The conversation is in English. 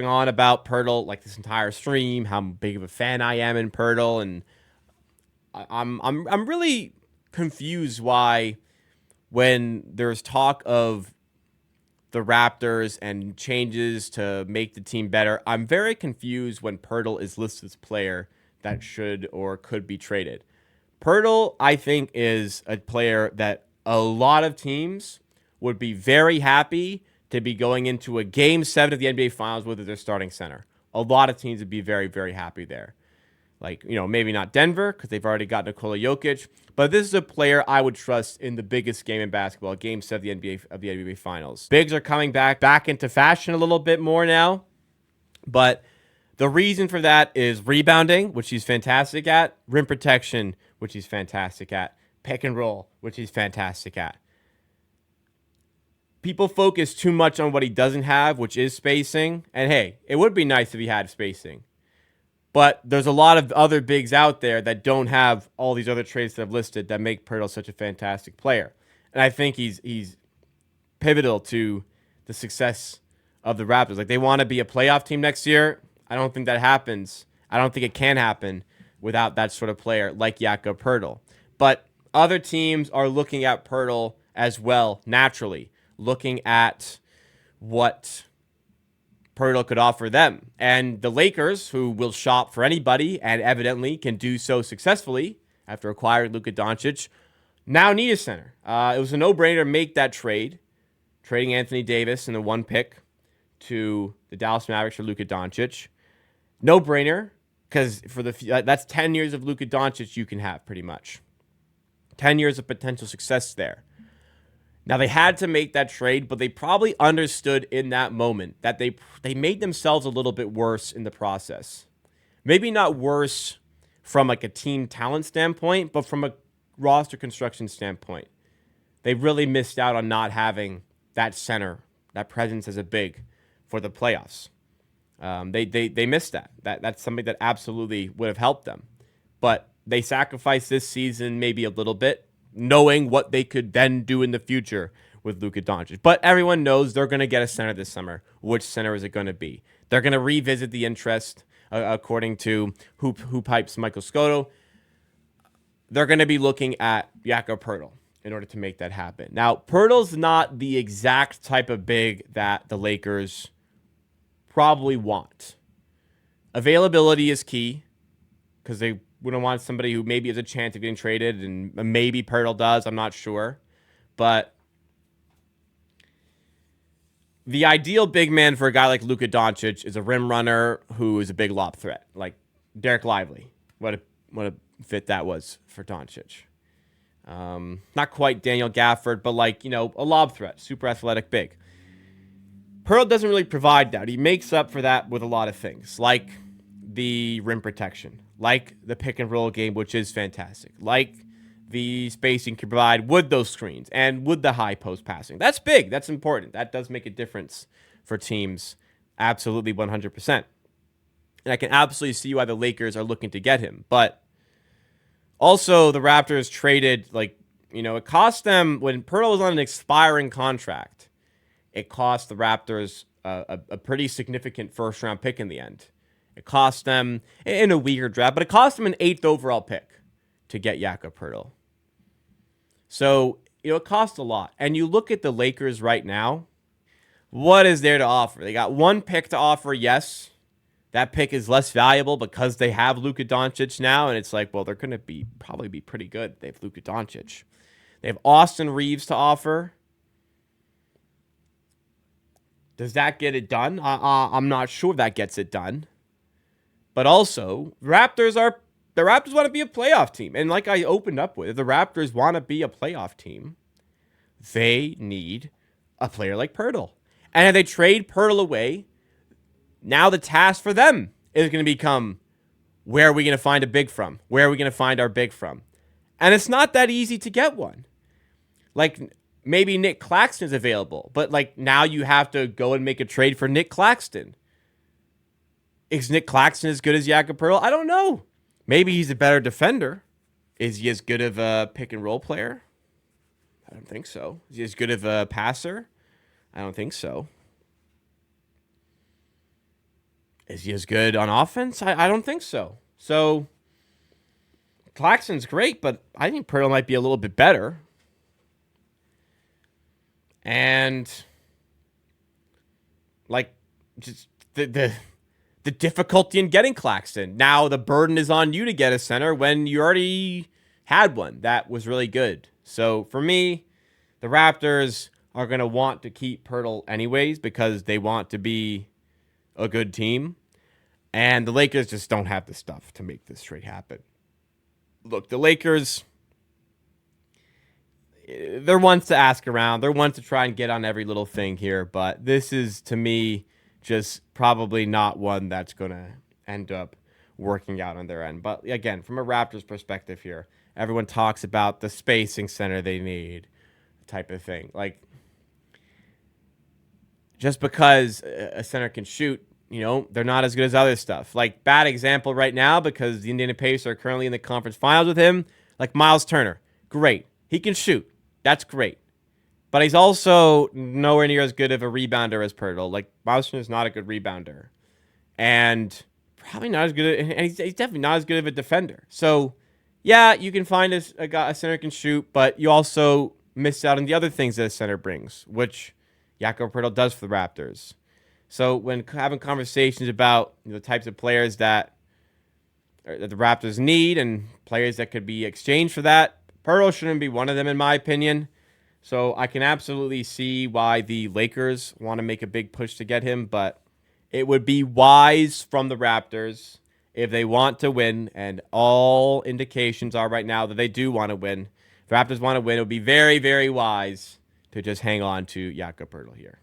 on about Poeltl like this entire stream, how big of a fan I am in Poeltl, and I'm really confused why when there's talk of the Raptors and changes to make the team better, I'm very confused when Poeltl is listed as a player that should or could be traded. Poeltl, I think, is a player that a lot of teams would be very happy to be going into a Game 7 of the NBA Finals with their starting center. A lot of teams would be very, very happy there. Like, maybe not Denver because they've already got Nikola Jokic, but this is a player I would trust in the biggest game in basketball, Game 7 of the NBA Finals. Bigs are coming back into fashion a little bit more now, but the reason for that is rebounding, which he's fantastic at, rim protection, which he's fantastic at, pick and roll, which he's fantastic at. People focus too much on what he doesn't have, which is spacing, and hey, it would be nice if he had spacing. But there's a lot of other bigs out there that don't have all these other traits that I've listed that make Poeltl such a fantastic player. And I think he's pivotal to the success of the Raptors. Like, they want to be a playoff team next year. I don't think that happens. I don't think it can happen without that sort of player like Jakob Poeltl. But other teams are looking at Poeltl as well, naturally, looking at what Poeltl could offer them. And the Lakers, who will shop for anybody and evidently can do so successfully after acquiring Luka Doncic, now need a center. It was a no-brainer to make that trade, trading Anthony Davis in the 1 pick to the Dallas Mavericks for Luka Doncic. No-brainer, because that's 10 years of Luka Doncic you can have, pretty much. 10 years of potential success there. Now, they had to make that trade, but they probably understood in that moment that they made themselves a little bit worse in the process. Maybe not worse from like a team talent standpoint, but from a roster construction standpoint. They really missed out on not having that center, that presence as a big for the playoffs. They missed that. That's something that absolutely would have helped them. But they sacrificed this season maybe a little bit, knowing what they could then do in the future with Luka Doncic. But everyone knows they're going to get a center this summer. Which center is it going to be? They're going to revisit the interest, according to Hoop Hype's Michael Scotto. They're going to be looking at Jakob Poeltl in order to make that happen. Now, Poeltl's not the exact type of big that the Lakers probably want. Availability is key because they wouldn't want somebody who maybe has a chance of getting traded, and maybe Poeltl does. I'm not sure. But the ideal big man for a guy like Luka Doncic is a rim runner who is a big lob threat, like Derek Lively. What a fit that was for Doncic. Not quite Daniel Gafford, but a lob threat, super athletic big. Poeltl doesn't really provide that. He makes up for that with a lot of things, like the rim protection, like the pick and roll game, which is fantastic, like the spacing can provide with those screens and with the high post passing. That's big. That's important. That does make a difference for teams. Absolutely 100%. And I can absolutely see why the Lakers are looking to get him. But also the Raptors traded, it cost them, when Poeltl was on an expiring contract, it cost the Raptors a pretty significant first round pick in the end. It cost them, in a weaker draft, but it cost them an 8th overall pick to get Jakob Poeltl. So, it costs a lot. And you look at the Lakers right now, what is there to offer? They got 1 pick to offer, yes. That pick is less valuable because they have Luka Doncic now, and it's like, well, they're going to probably be pretty good. They have Luka Doncic. They have Austin Reeves to offer. Does that get it done? I'm not sure that gets it done. But also, the Raptors want to be a playoff team. And like I opened up with, if the Raptors want to be a playoff team, they need a player like Poeltl. And if they trade Poeltl away, now the task for them is going to become, where are we going to find a big from? Where are we going to find our big from? And it's not that easy to get one. Like, maybe Nick Claxton is available, but now you have to go and make a trade for Nick Claxton. Is Nick Claxton as good as Jakob Poeltl? I don't know. Maybe he's a better defender. Is he as good of a pick and roll player? I don't think so. Is he as good of a passer? I don't think so. Is he as good on offense? I don't think so. So Claxton's great, but I think Poeltl might be a little bit better. And like just the difficulty in getting Claxton. Now the burden is on you to get a center when you already had one that was really good. So for me, the Raptors are going to want to keep Poeltl anyways because they want to be a good team. And the Lakers just don't have the stuff to make this trade happen. Look, the Lakers, they're ones to ask around. They're ones to try and get on every little thing here. But this is, to me, just probably not one that's going to end up working out on their end. But again, from a Raptors perspective here, everyone talks about the spacing center they need type of thing. Like, just because a center can shoot, they're not as good as other stuff. Like, bad example right now because the Indiana Pacers are currently in the conference finals with him. Like, Miles Turner, great. He can shoot. That's great. But he's also nowhere near as good of a rebounder as Poeltl. Like, Miles Turner's not a good rebounder. And probably not as good, and he's definitely not as good of a defender. So, yeah, you can find a center can shoot, but you also miss out on the other things that a center brings, which Jakob Poeltl does for the Raptors. So when having conversations about the types of players that the Raptors need and players that could be exchanged for that, Poeltl shouldn't be one of them in my opinion. So I can absolutely see why the Lakers want to make a big push to get him, but it would be wise from the Raptors if they want to win, and all indications are right now that they do want to win. If the Raptors want to win, it would be very, very wise to just hang on to Jakob Poeltl here.